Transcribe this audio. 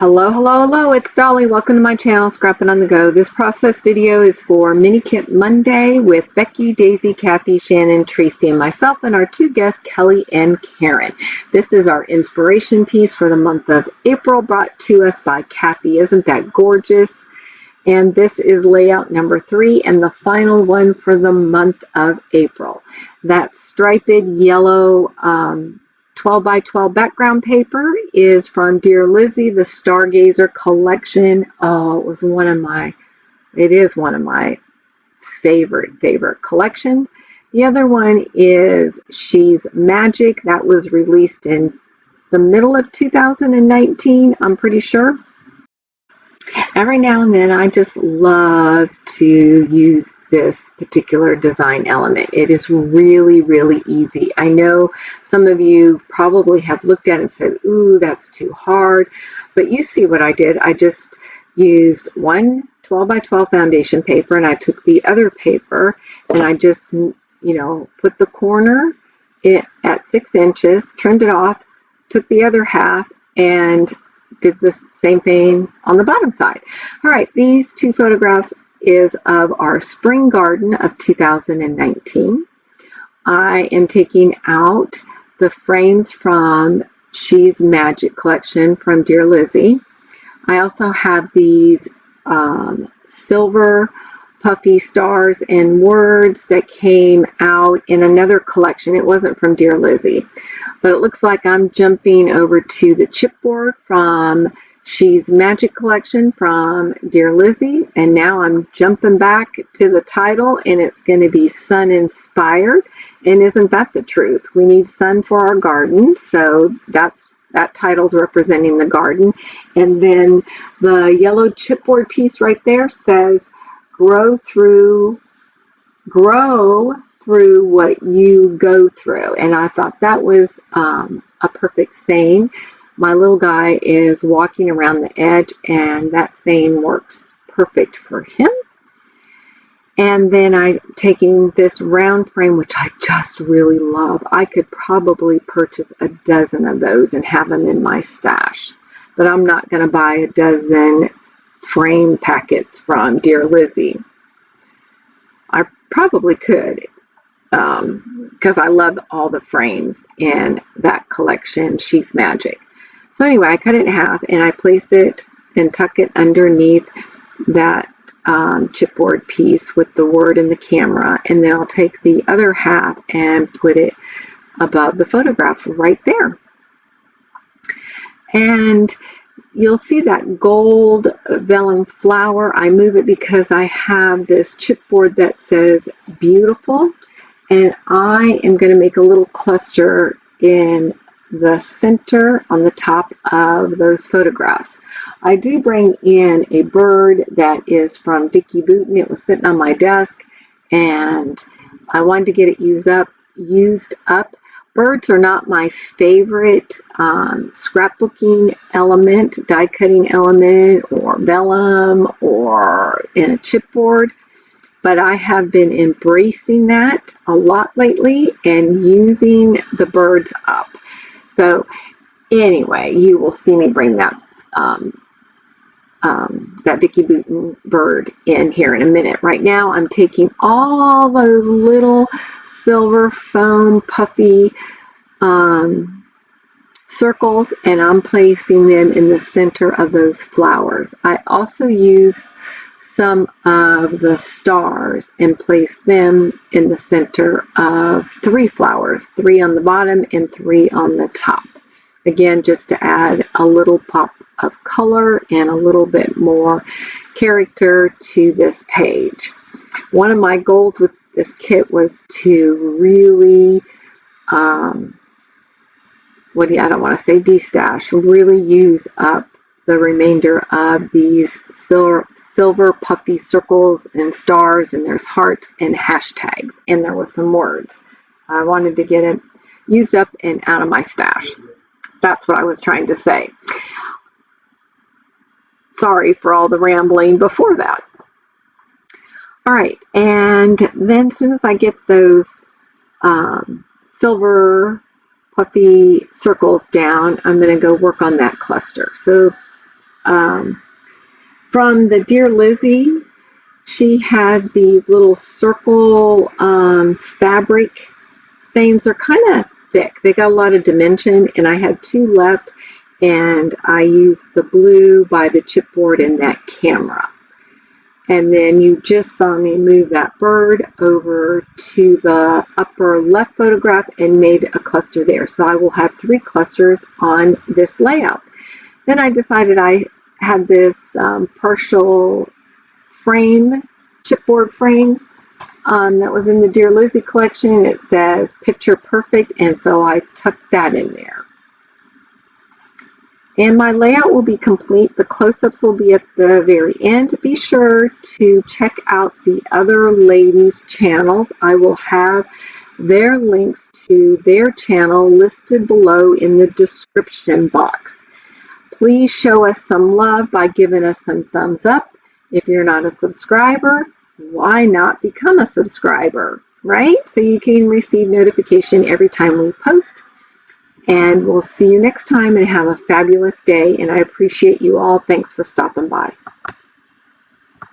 Hello, hello, hello, it's Dolly. Welcome to my channel, Scrapping on the Go. This process video is for Mini Kit Monday with Becky, Daisy, Kathy, Shannon, Traci, and myself, and our two guests, Kelly and Karen. This is our inspiration piece for the month of April, brought to us by Kathy. Isn't that gorgeous? And this is layout number 3 and the final one for the month of April. That striped yellow 12 by 12 background paper is from Dear Lizzy, the Stargazer collection. Oh, it is one of my favorite collections. The other one is She's Magic. That was released in the middle of 2019, I'm pretty sure. Every now and then I just love to use this particular design element. It is really easy. I know some of you probably have looked at it and said, ooh, that's too hard. But you see what I did. I just used one 12 by 12 foundation paper, and I took the other paper and I just, put the corner at 6 inches, trimmed it off, took the other half, and did the same thing on the bottom side. All right, these two photographs is of our spring garden of 2019. I am taking out the frames from She's Magic collection from Dear Lizzy. I also have these silver puffy stars and words that came out in another collection. It wasn't from Dear Lizzy, but it looks like I'm jumping over to the chipboard from She's Magic collection from Dear Lizzy, and now I'm jumping back to the title, and it's going to be sun inspired. And isn't that the truth? We need sun for our garden, so that title's representing the garden. And then the yellow chipboard piece right there says grow through what you go through. And I thought that was a perfect saying. My little guy is walking around the edge, and that saying works perfect for him. And then I'm taking this round frame, which I just really love. I could probably purchase a dozen of those and have them in my stash. But I'm not going to buy a dozen frame packets from Dear Lizzy. I probably could, because I love all the frames in that collection, She's Magic. So anyway, I cut it in half, and I place it and tuck it underneath that chipboard piece with the word and the camera, and then I'll take the other half and put it above the photograph right there. And you'll see that gold vellum flower. I move it because I have this chipboard that says beautiful, and I am going to make a little cluster in the center on the top of those photographs. I do bring in a bird that is from Becky. It was sitting on my desk, and I wanted to get it used up. Birds are not my favorite scrapbooking element, die cutting element, or vellum, or in a chipboard. But I have been embracing that a lot lately and using the birds up. So anyway, you will see me bring that Becky Booten bird in here in a minute. Right now, I'm taking all those little silver foam puffy circles, and I'm placing them in the center of those flowers. I also use some of the stars and place them in the center of 3 flowers, 3 on the bottom and 3 on the top. Again, just to add a little pop of color and a little bit more character to this page. One of my goals with this kit was to really, I don't want to say destash, really use up the remainder of these silver puffy circles and stars, and there's hearts and hashtags, and there was some words. I wanted to get it used up and out of my stash. That's what I was trying to say. Sorry for all the rambling before that. All right, and then as soon as I get those silver puffy circles down, I'm going to go work on that cluster. So From the Dear Lizzie, she had these little circle fabric things. They're kind of thick. They got a lot of dimension, and I had two left, and I used the blue by the chipboard in that camera. And then you just saw me move that bird over to the upper left photograph and made a cluster there. So I will have 3 clusters on this layout. Then I decided I had this partial frame, chipboard frame, that was in the Dear Lizzie collection. It says picture perfect, and so I tucked that in there. And my layout will be complete. The close-ups will be at the very end. Be sure to check out the other ladies' channels. I will have their links to their channel listed below in the description box. Please show us some love by giving us some thumbs up. If you're not a subscriber, why not become a subscriber, right? So you can receive notification every time we post. And we'll see you next time, and have a fabulous day. And I appreciate you all. Thanks for stopping by.